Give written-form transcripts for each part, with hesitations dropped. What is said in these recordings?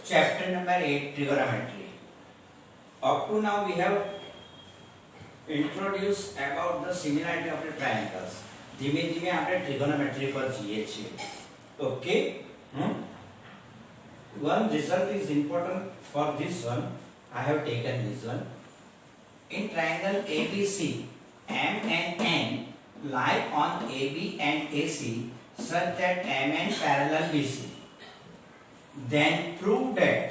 chapter number 8, trigonometry. Up to now we have introduced about the similarity of the triangles. ધીમે ધીમે આપણે trigonometry પર જઈએ છીએ. Okay? One result is important for this one. I have taken this one. In triangle ABC, M and N lie on AB and AC such that MN parallel BC. Then prove that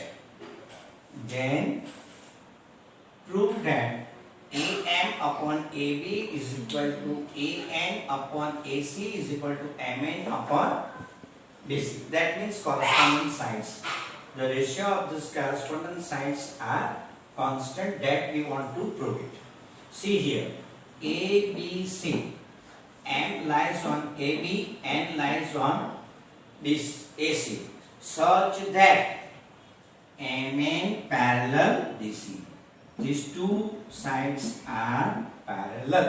AM upon AB is equal to AN upon AC is equal to MN upon BC. That means corresponding sides. The ratio of these corresponding sides are constant that we want to prove it. See here, ABC. M lies on AB, N lies on this AC, such that MN parallel BC. These two sides are parallel.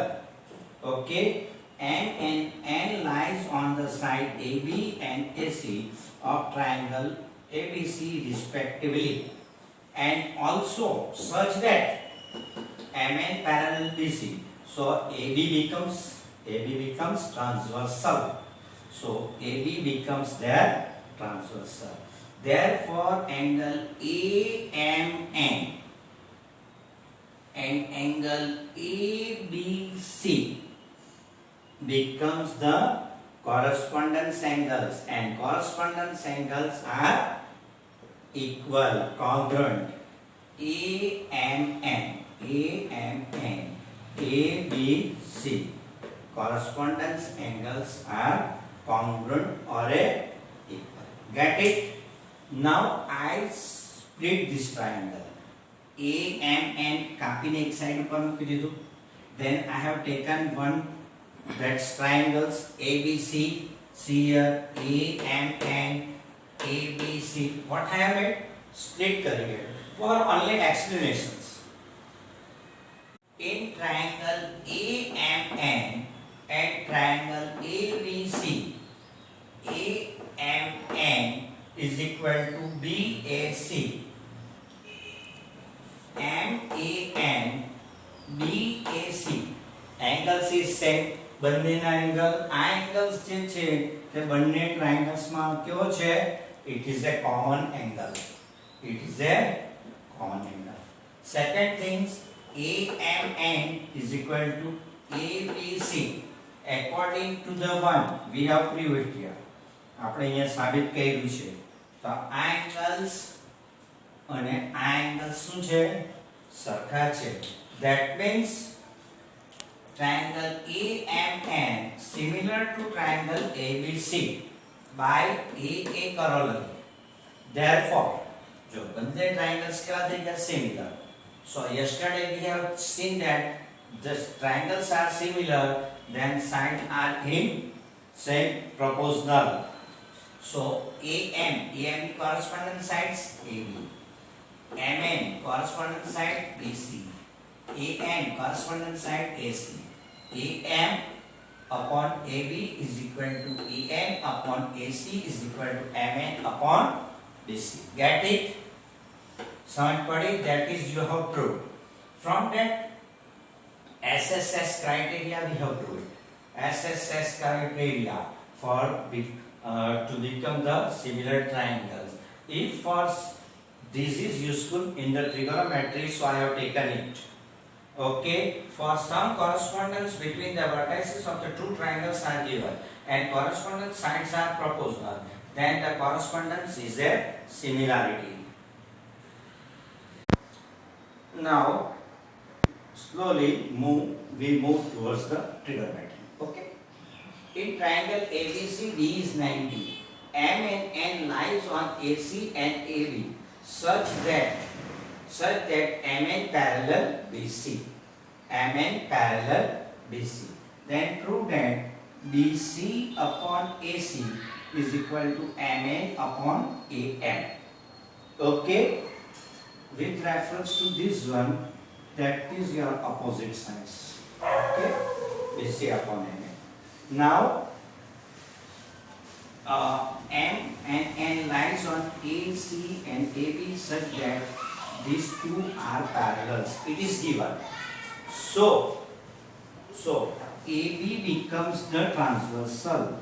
Okay, M and N lies on the side AB and AC of triangle ABC respectively, and also such that MN parallel BC. So AB becomes transversal. So AB becomes their transversal. Therefore, angle AMN and angle ABC becomes the correspondence angles, and correspondence angles are equal, congruent. AMN, ABC. Correspondence angles are congruent or equal. Get it? Now I split this triangle. AMN કાપીને એક side ઉપર મૂકી દીધું. Then I have taken one that's triangles ABC. See here, AMN, ABC. What I have made? Split કરી it for only explanations. In triangle AMN and triangle ABC, AMN is equal to BAC. MAN BAC angles is same. બંનેના angle આ angles જે છે તે બંને triangles માં કેવો છે? It is a common angle. Second things, AMN is equal to ABC. According to the one we have proved here. આપણે અહીંયા સાબિત કર્યું છે. તો આ એંગલ્સ અને આ એંગલ શું છે? સરખા છે. That means triangle AMN similar to triangle ABC by AA corollary. Therefore, जो बंदे triangles केवा થઈ ગયા? Similar. So yesterday we have seen that the triangles are similar, then sides are in same proportional. So AM corresponding sides AB, MN corresponding side BC, AN corresponding side AC. AM upon AB is equal to AN upon AC is equal to MN upon BC. Get it? Sound padi? That is you have proved. From that SSS criteria we have proved. SSS criteria for to become the similar triangles. If for this is useful in the trigonometry, so I have taken it. Okay, for some correspondence between the vertices of the two triangles are given and corresponding sides are proportional, then the correspondence is a similarity. Now slowly we move towards the trigonometry. Okay, in triangle ABC, D is 90. M and N lies on AC and AB such that MN parallel BC. Then prove that BC upon AC is equal to MN upon AM. Okay, with reference to this one, that is your opposite sides. Okay, BC upon MN. Now M and N lines on AC and AB such that these two are parallels. It is given. So AB becomes the transversal.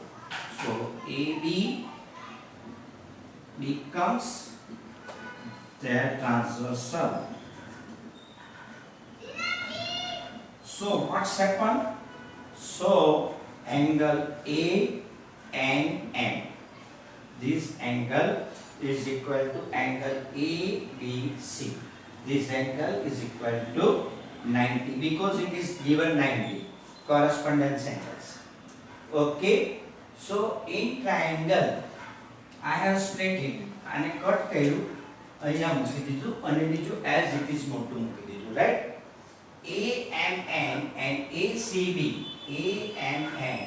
So AB becomes the transversal. So what's happened? So angle A and M. This angle is equal to angle ABC. This angle is equal to 90 because it is given 90 correspondence angles. Okay. So in triangle I have split it and cut કર્યું અહીંયા મૂકી દીધું અને બીજું as it is મોટું મૂકી દીધું, right? AMN and ACB, AMN,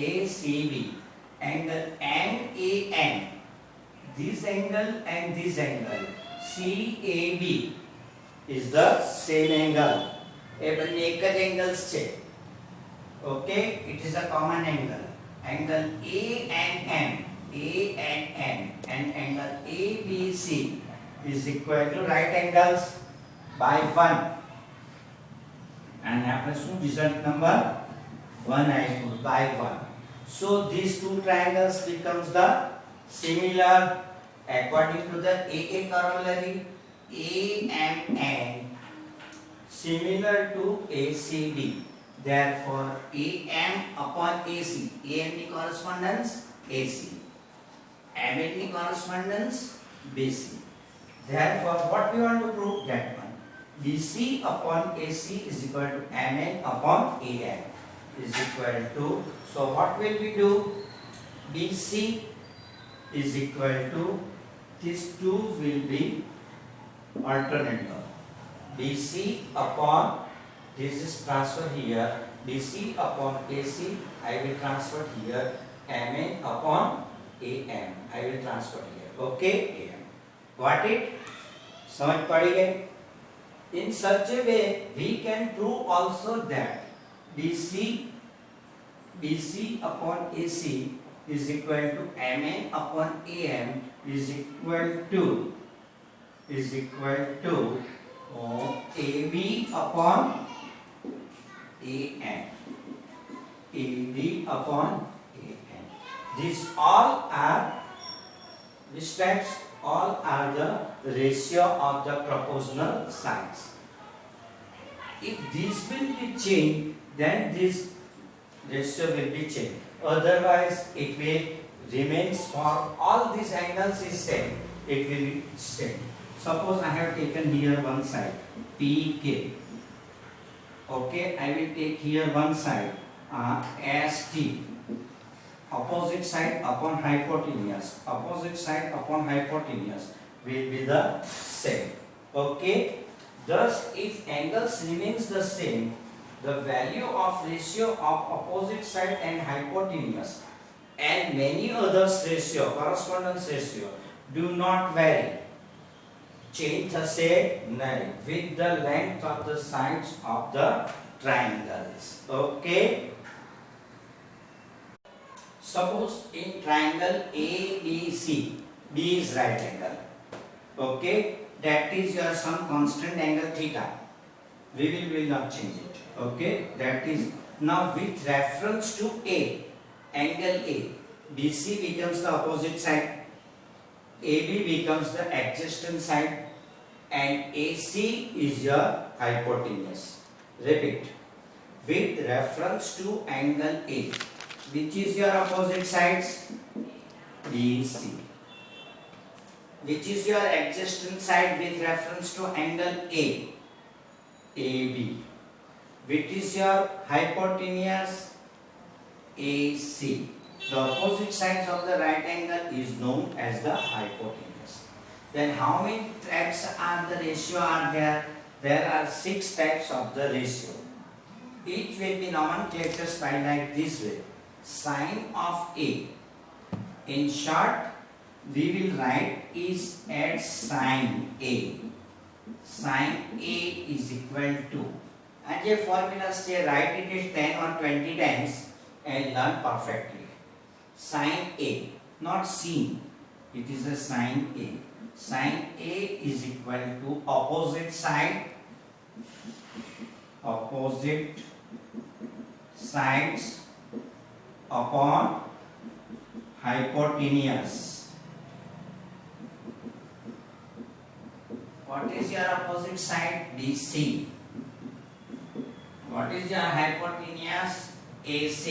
ACB, angle NAN, this angle and this angle, CAB is the same angle. એ બંને એક જ angles છે. Okay, it is a common angle. Angle ANN and angle ABC is equal to right angles by 1. And after some result number 1 I put by 1. So these two triangles becomes the similar according to the AA corollary. AMN similar to ACB. Therefore AM upon AC. AM the correspondence AC. MN the correspondence BC. Therefore what we want to prove? That one. BC upon AC is equal to MN upon AM is equal to, so what will we do? BC is equal to, these two will be alternate term. BC upon, this is transfer here, BC upon AC I will transfer here, MN upon AM I will transfer here. Okay, AM. Got it? समझ पड़ी गई? In such a way, we can prove also that BC upon AC is equal to MN upon AM is equal to AB upon AM. AB upon AM. These all are, which types? All are the ratio of the proportional sides. If this will be changed, then this ratio will be changed. Otherwise, it will remains for all these angles is same. It will be same. Suppose I have taken here one side PK. Okay, I will take here one side ST. Opposite side upon hypotenuse. Opposite side upon hypotenuse will be the same. Okay. Thus, if angles remains the same, the value of ratio of opposite side and hypotenuse and many others ratio, correspondence ratio, do not vary. Change thase nahi with the length of the sides of the triangles. Okay. Suppose in triangle ABC, B is right angle. Okay, that is your some constant angle theta. We will not change it. Okay, that is now with reference to A, angle A, BC becomes the opposite side, AB becomes the adjacent side, and AC is your hypotenuse. Repeat, with reference to angle A. Which is your opposite sides? BC. Which is your adjacent side with reference to angle A? AB. Which is your hypotenuse? AC. The opposite sides of the right angle is known as the hypotenuse. Then how many types are the ratio are there? There are 6 types of the ratio. Each will be nomenclatured by like this way. Sine of A. In short, we will write is at sine A. Sine A is equal to, and the formulas say write it is 10 or 20 times and learn perfectly. Sine A. not sin. It is a sin A. Sin A is equal to opposite sides upon hypotenuse. What is your opposite side? BC. What is your hypotenuse? AC.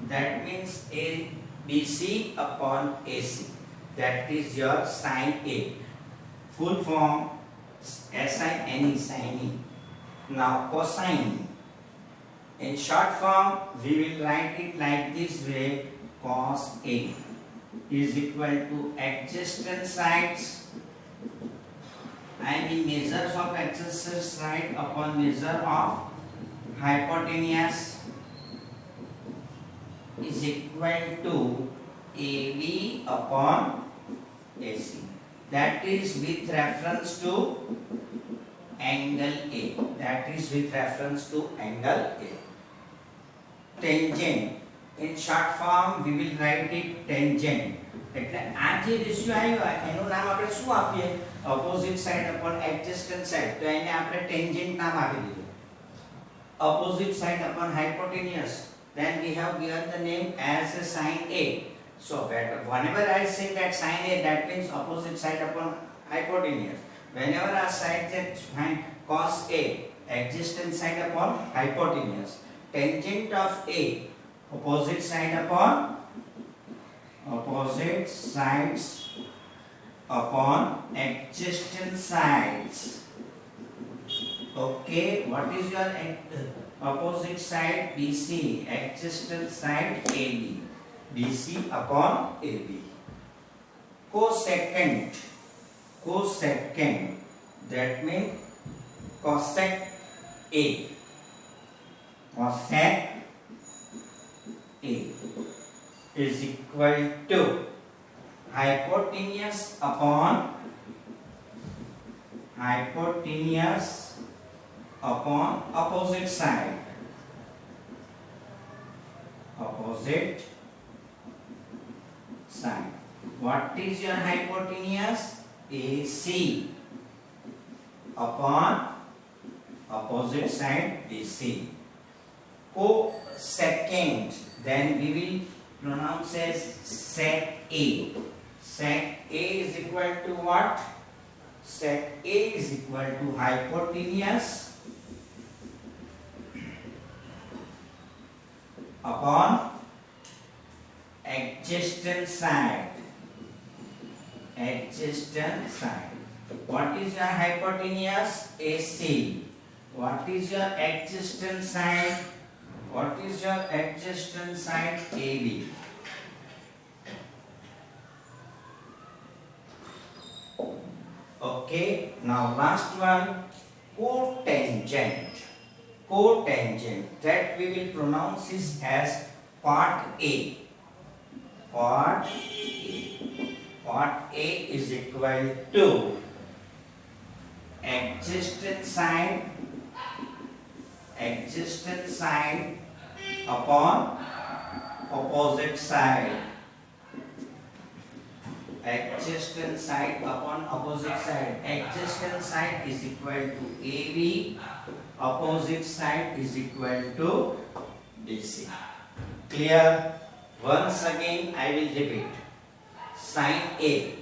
That means BC upon AC. That is your sin A. Full form SINE, sin E. Now cosine. In short form, we will write it like this way: cos A is equal to adjacent sides, I mean measures of adjacent side upon measure of hypotenuse, is equal to AB upon AC. That is with reference to angle A. That is with reference to angle A. Tangent. In short form, we will write it tangent. એટલે આ જે ratio આવ્યો એનું નામ આપણે શું આપીએ? opposite side upon adjacent side. તો એને આપણે tangent નામ આપી દીધું. Opposite side upon hypotenuse. Then we have given the name as a sin A. So whenever I say that sin A, that means opposite side upon hypotenuse. Whenever I cite that find cos A, adjacent side upon hypotenuse. Tangent of A, opposite side upon opposite sides upon adjacent sides. Okay, what is your opposite side? BC, adjacent side AB. BC upon AB. Cosecant. Cosecant, that means cosec A. Cosec A is equal to hypotenuse upon opposite side. Opposite side. What is your hypotenuse? AC upon opposite side BC. Cosecant, then we will pronounce as sec A. Sec A is equal to what? Sec A is equal to hypotenuse upon adjacent side. Adjacent side. What is your hypotenuse? AC. What is your adjacent side? What is your adjacent side? AB. Okay, now last one, cotangent. Cotangent, that we will pronounce this as part A. Part A. Part A is equal to adjacent side upon opposite side. Adjacent side upon opposite side. Adjacent side is equal to AB. Opposite side is equal to BC. Clear? Once again I will repeat. Sin A.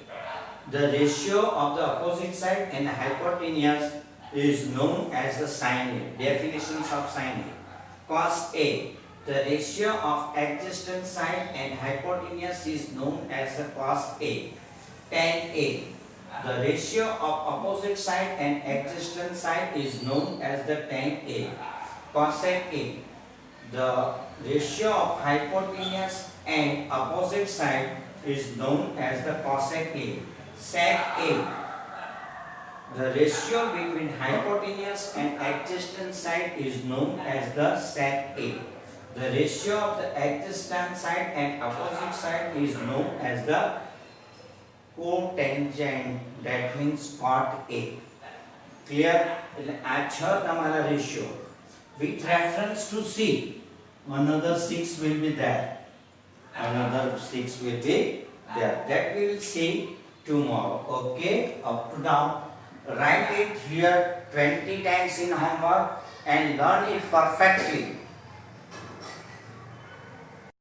The ratio of the opposite side and the hypotenuse is known as the sin A. Definitions of sin A. Cos A. The ratio of adjacent side and hypotenuse is known as the cos A. Tan A. The ratio of opposite side and adjacent side is known as the tan A. Cosec A. The ratio of hypotenuse and opposite side is known as the cosec A. Sec A. The ratio between hypotenuse and adjacent side is known as the sec A. The ratio of the adjacent side and opposite side is known as the cotangent. That means part A. Clear? આ છ તમારા ratio. With reference to C, another 6 will be there. another 6 will be there. That we will see tomorrow. Okay, up to now, write it here 20 times in homework and learn it perfectly.